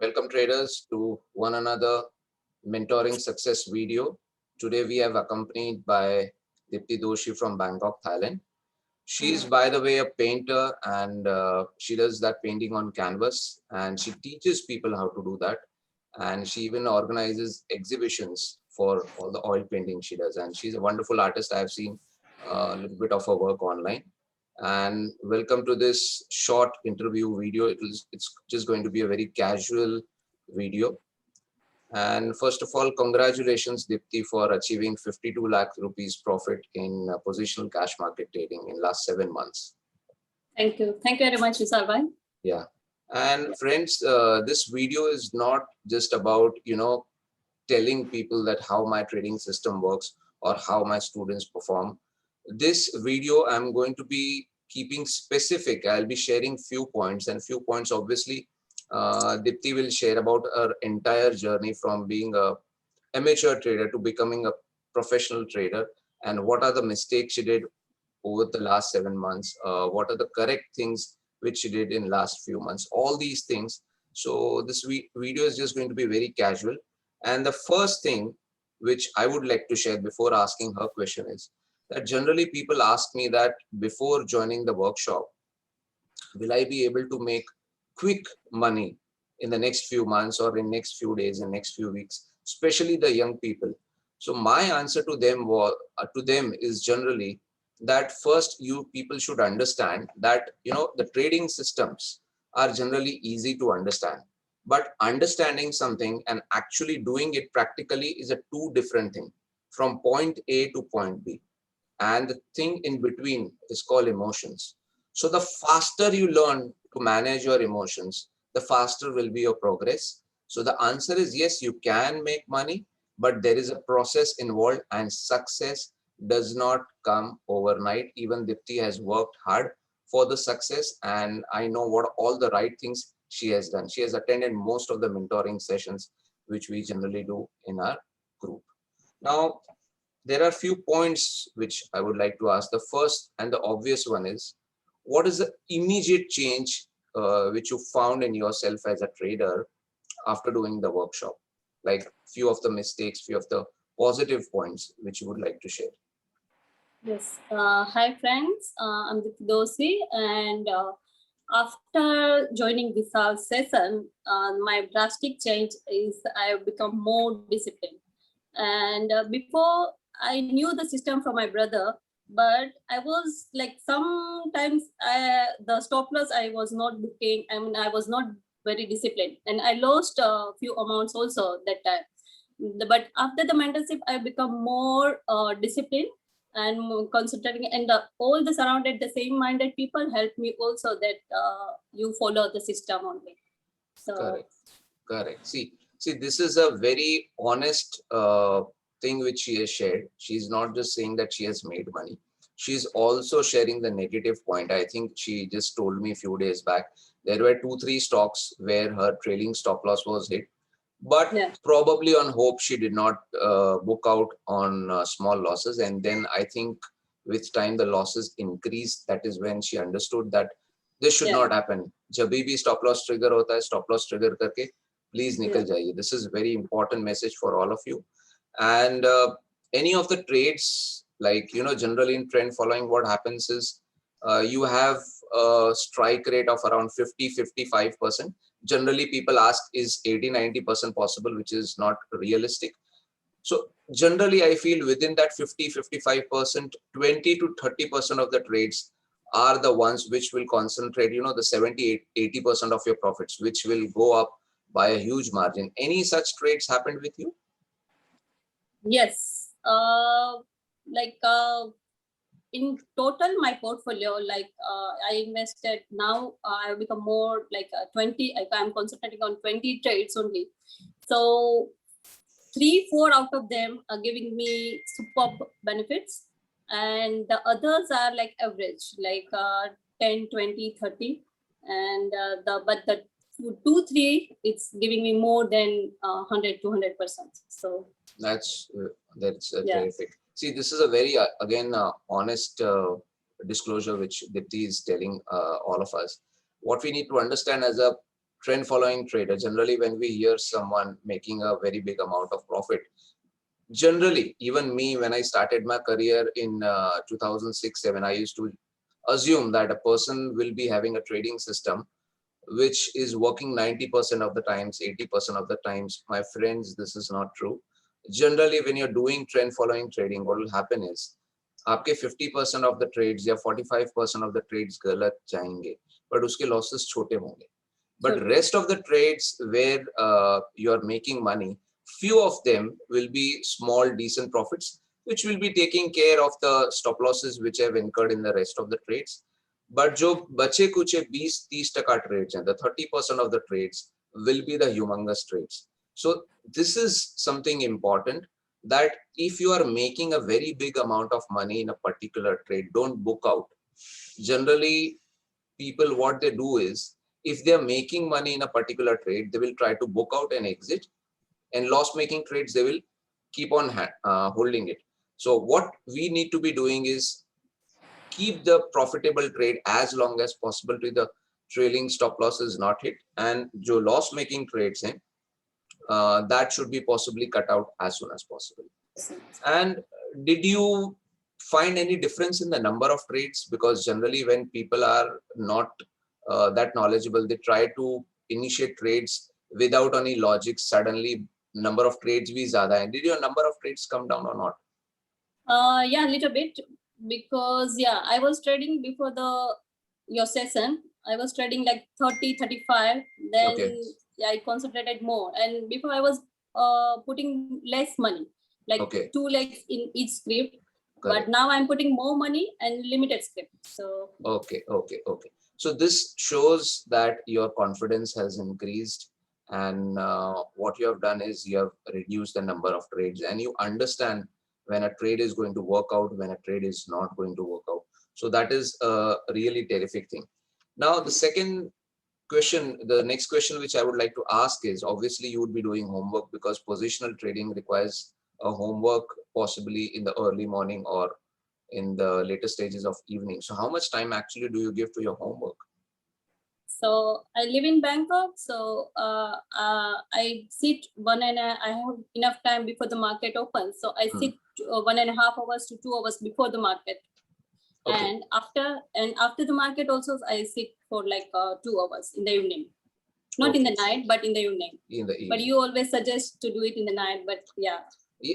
Welcome traders to one another mentoring success video. Today we have accompanied by Dipti Doshi from Bangkok, Thailand. She's by the way a painter and she does that painting on canvas and she teaches people how to do that. And she even organizes exhibitions for all the oil painting she does. And she's a wonderful artist. I've seen a little bit of her work online. And welcome to this short interview video. It's just going to be a very casual video. And first of all, congratulations, Dipti, for achieving 52 lakh rupees profit in positional cash market trading in last 7 months. Thank you. Thank you very much, Vishal bhai. Yeah. And friends, this video is not just about, telling people that how my trading system works or how my students perform. This video, I'm going to be keeping specific. I'll be sharing few points, and few points obviously Dipti will share about her entire journey from being a amateur trader to becoming a professional trader, and what are the mistakes she did over the last 7 months, what are the correct things which she did in last few months, all these things. So this video is just going to be very casual. And the first thing which I would like to share before asking her question is that generally people ask me that before joining the workshop, will I be able to make quick money in the next few months or in next few days and next few weeks, especially the young people. So my answer to them is generally that first you people should understand that the trading systems are generally easy to understand, but understanding something and actually doing it practically is a two different thing, from point A to point B, and the thing in between is called emotions. So the faster you learn to manage your emotions, the faster will be your progress. So the answer is yes, you can make money, but there is a process involved and success does not come overnight. Even Dipti has worked hard for the success, and I know what all the right things she has done. She has attended most of the mentoring sessions which we generally do in our group. Now, there are few points which I would like to ask. The first and the obvious one is, what is the immediate change which you found in yourself as a trader after doing the workshop? Like few of the mistakes, few of the positive points which you would like to share. Yes. Hi, friends. I'm Dipti Doshi, and after joining this session, my drastic change is I have become more disciplined. And before, I knew the system from my brother, but I was like sometimes the stop loss I was not booking. I mean, I was not very disciplined, and I lost a few amounts also that time. But after the mentorship, I become more disciplined and more concentrating, and all the surrounded the same minded people help me also that you follow the system only. So Correct. See, this is a very honest thing which she has shared. She's not just saying that she has made money. She's also sharing the negative point. I think she just told me a few days back there were 2-3 stocks where her trailing stop loss was hit, but yeah. probably on hope she did not book out on small losses. And then I think with time the losses increased. That is when she understood that this should not happen. जब भी stop loss trigger होता है, stop loss trigger करके please निकल जाइए. This is very important message for all of you. And any of the trades, like generally in trend following, what happens is you have a strike rate of around 50-55%. Generally people ask, is 80-90% possible, which is not realistic. So generally I feel within that 50-55%, 20-30% of the trades are the ones which will concentrate, the 70-80% of your profits, which will go up by a huge margin. Any such trades happened with you? Yes. Like in total my portfolio, like I invested now, I have become more like 20, I'm concentrating on 20 trades only. So 3-4 out of them are giving me superb benefits, and the others are like average, like 10, 20, 30. And the 2-3, it's giving me more than 100-200%. So that's terrific. See, this is a very again honest disclosure which Dipti is telling all of us. What we need to understand as a trend following trader, generally when we hear someone making a very big amount of profit, generally, even me, when I started my career in 2006-7, I used to assume that a person will be having a trading system which is working 90% of the times, 80% of the times. My friends, this is not true. Generally, when you're doing trend following trading, what will happen is आपके 50% of the trades या 45% of the trades गलत जाएंगे, but उसके losses छोटे होंगे. But Sure. rest of the trades where you are making money, few of them will be small, decent profits, which will be taking care of the stop losses which have incurred in the rest of the trades. But जो बचे Kuche 20-30% trades हैं, the 30% of the trades will be the humongous trades. So this is something important, that if you are making a very big amount of money in a particular trade, don't book out. Generally, people, what they do is, if they are making money in a particular trade, they will try to book out and exit, and loss making trades, they will keep on holding it. So what we need to be doing is keep the profitable trade as long as possible till the trailing stop loss is not hit, and jo loss making trades hain, that should be possibly cut out as soon as possible. And did you find any difference in the number of trades? Because generally when people are not that knowledgeable, they try to initiate trades without any logic. Suddenly number of trades bhi zyada hai. Did your number of trades come down or not? Yeah, a little bit, because yeah, I was trading before your session. I was trading like 30, 35. Then Okay. yeah, I concentrated more. And before I was putting less money, like Okay. 2 legs in each script. Correct. But now I'm putting more money and limited script. So Okay. So this shows that your confidence has increased, and what you have done is you have reduced the number of trades, and you understand when a trade is going to work out, when a trade is not going to work out. So that is a really terrific thing. Now, the next question which I would like to ask is, obviously you would be doing homework, because positional trading requires a homework, possibly in the early morning or in the later stages of evening. So how much time actually do you give to your homework? So I live in Bangkok. So I sit I have enough time before the market opens. So I sit 1.5 hours to 2 hours before the market. Okay. And after the market also, I sit for like 2 hours in the evening. Not in the night, but in the evening. In the evening. But you always suggest to do it in the night. But yeah.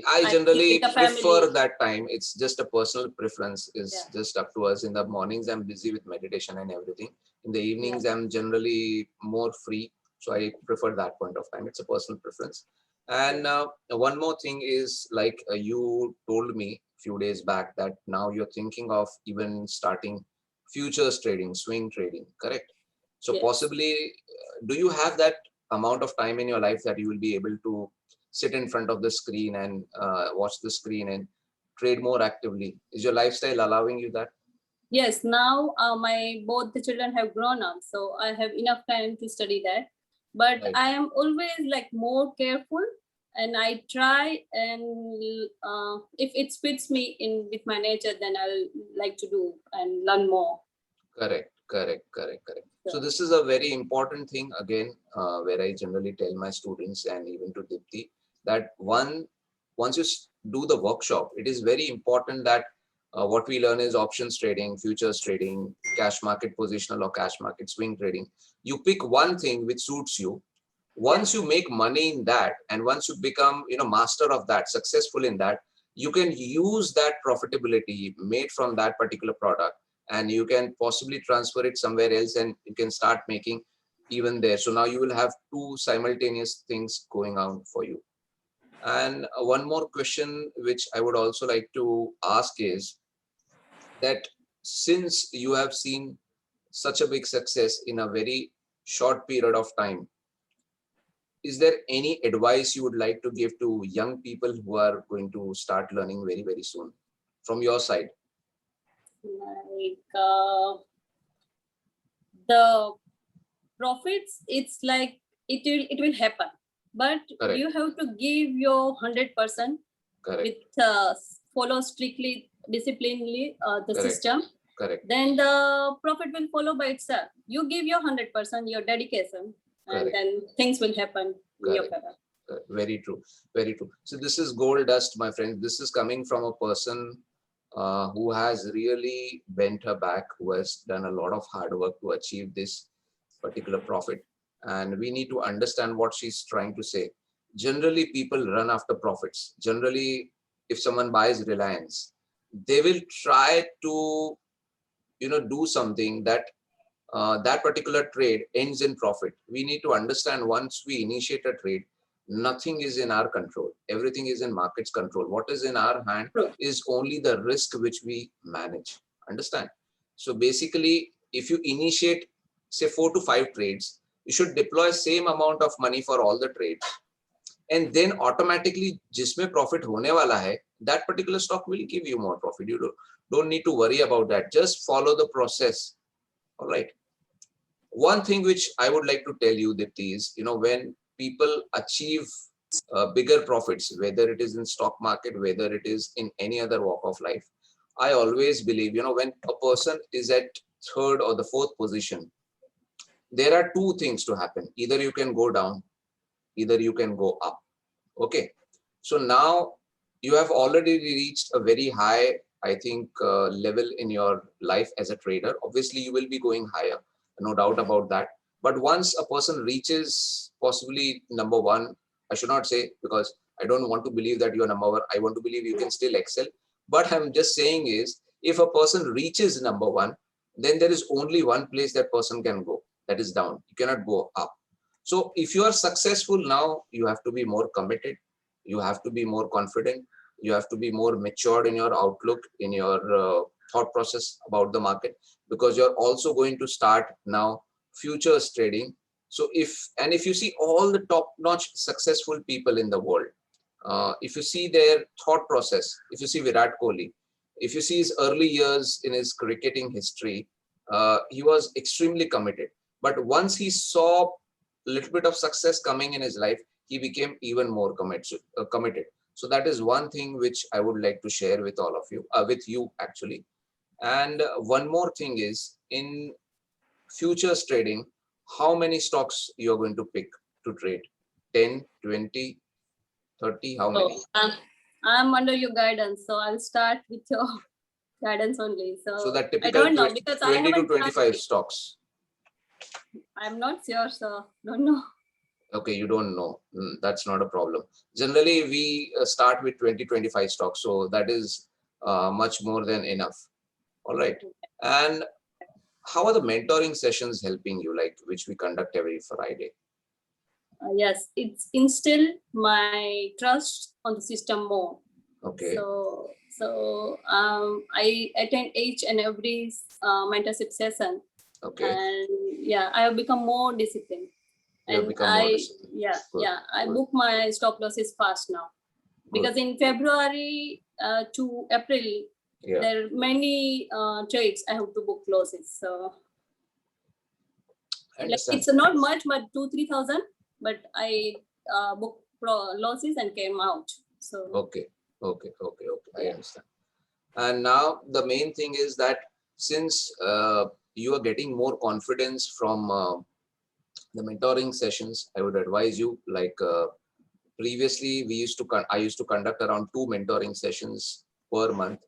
I generally prefer that time. It's just a personal preference. It's just up to us. In the mornings, I'm busy with meditation and everything. In the evenings, I'm generally more free. So I prefer that point of time. It's a personal preference. And one more thing is, like you told me a few days back, that now you're thinking of even starting futures trading, swing trading, correct? So possibly, do you have that amount of time in your life that you will be able to sit in front of the screen and watch the screen and trade more actively? Is your lifestyle allowing you that? Yes, now both the children have grown up, so I have enough time to study that. But I am always like more careful, and I try, and if it fits me in with my nature, then I'll like to do and learn more. Correct. So this is a very important thing again, where I generally tell my students and even to Dipti, that once you do the workshop, it is very important that what we learn is options trading, futures trading, cash market positional or cash market swing trading. You pick one thing which suits you. Once you make money in that, and once you become master of that, successful in that, you can use that profitability made from that particular product, and you can possibly transfer it somewhere else, and you can start making even there. So now you will have two simultaneous things going on for you. And one more question which I would also like to ask is that, since you have seen such a big success in a very short period of time, is there any advice you would like to give to young people who are going to start learning very, very soon from your side? Like the profits, it's like it will happen, but you have to give your 100% with follow strictly, disciplinedly the system. Then the profit will follow by itself. You give your 100%, your dedication, and Correct. then things will happen in your Correct. favor. Very true. Very true. So this is gold dust, my friend. This is coming from a person who has really bent her back, who has done a lot of hard work to achieve this particular profit. And we need to understand what she's trying to say. Generally, people run after profits. Generally, if someone buys Reliance, they will try to, do something that that particular trade ends in profit. We need to understand, once we initiate a trade, nothing is in our control. Everything is in market's control. What is in our hand True. is only the risk which we manage. Understand? So basically, if you initiate, say, 4 to 5 trades, you should deploy same amount of money for all the trades. And then automatically, जिसमें profit होने वाला है, that particular stock will give you more profit. You don't need to worry about that. Just follow the process. All right. One thing which I would like to tell you, Dipti, is, when people achieve bigger profits, whether it is in stock market, whether it is in any other walk of life, I always believe, when a person is at third or the fourth position, there are two things to happen. Either you can go down, either you can go up. Okay. So now you have already reached a very high, I think, level in your life as a trader. Obviously, you will be going higher, no doubt about that. But once a person reaches possibly number one, I should not say, because I don't want to believe that you are number one. I want to believe you can still excel. But I'm just saying is, if a person reaches number one, then there is only one place that person can go, that is down. You cannot go up. So if you are successful now, you have to be more committed. You have to be more confident. You have to be more matured in your outlook, in your thought process about the market, because you're also going to start now futures trading. So if you see all the top-notch successful people in the world, if you see their thought process, if you see Virat Kohli, if you see his early years in his cricketing history, he was extremely committed. But once he saw a little bit of success coming in his life, he became even more committed. So that is one thing which I would like to share with all of you, with you actually. And one more thing is, in futures trading, how many stocks you are going to pick to trade? 10, 20, 30, how many? I'm under your guidance, so I'll start with your guidance only. So that I typical don't know, because 20 to I 25 stocks. I'm not sure, so don't know. Okay, you don't know. That's not a problem. Generally, we start with 20, 25 stocks. So that is much more than enough. All right. And how are the mentoring sessions helping you, like which we conduct every Friday? Yes, it's instilled my trust on the system more. Okay. So I attend each and every mentorship session. Okay. And yeah, I have become more disciplined. You have And become more disciplined. Good. I book my stop losses fast now, because in February to April, there are many trades I have to book losses. So like, it's not much, but 2,000-3,000, but I book losses and came out. So okay. I understand. And now the main thing is that since you are getting more confidence from the mentoring sessions, I would advise you, like previously I used to conduct around 2 mentoring sessions per month.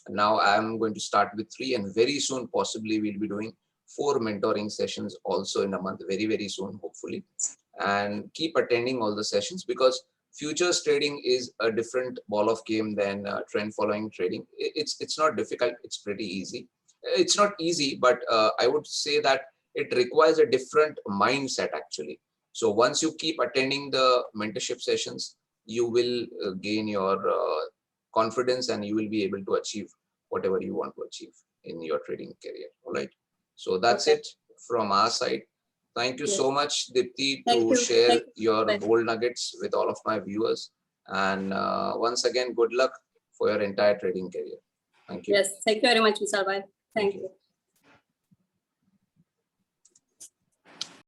Now I'm going to start with 3, and very soon possibly we'll be doing 4 mentoring sessions also in a month, very, very soon, hopefully. And keep attending all the sessions, because futures trading is a different ball of game than trend following trading. It's not difficult. It's pretty easy. It's not easy, but I would say that it requires a different mindset actually. So once you keep attending the mentorship sessions, you will gain your confidence, and you will be able to achieve whatever you want to achieve in your trading career. All right. So that's it from our side. Thank you so much, Dipti, to share your gold nuggets with all of my viewers. And once again, good luck for your entire trading career. Thank you. Yes, thank you very much, Mr. Bhai. Thank you.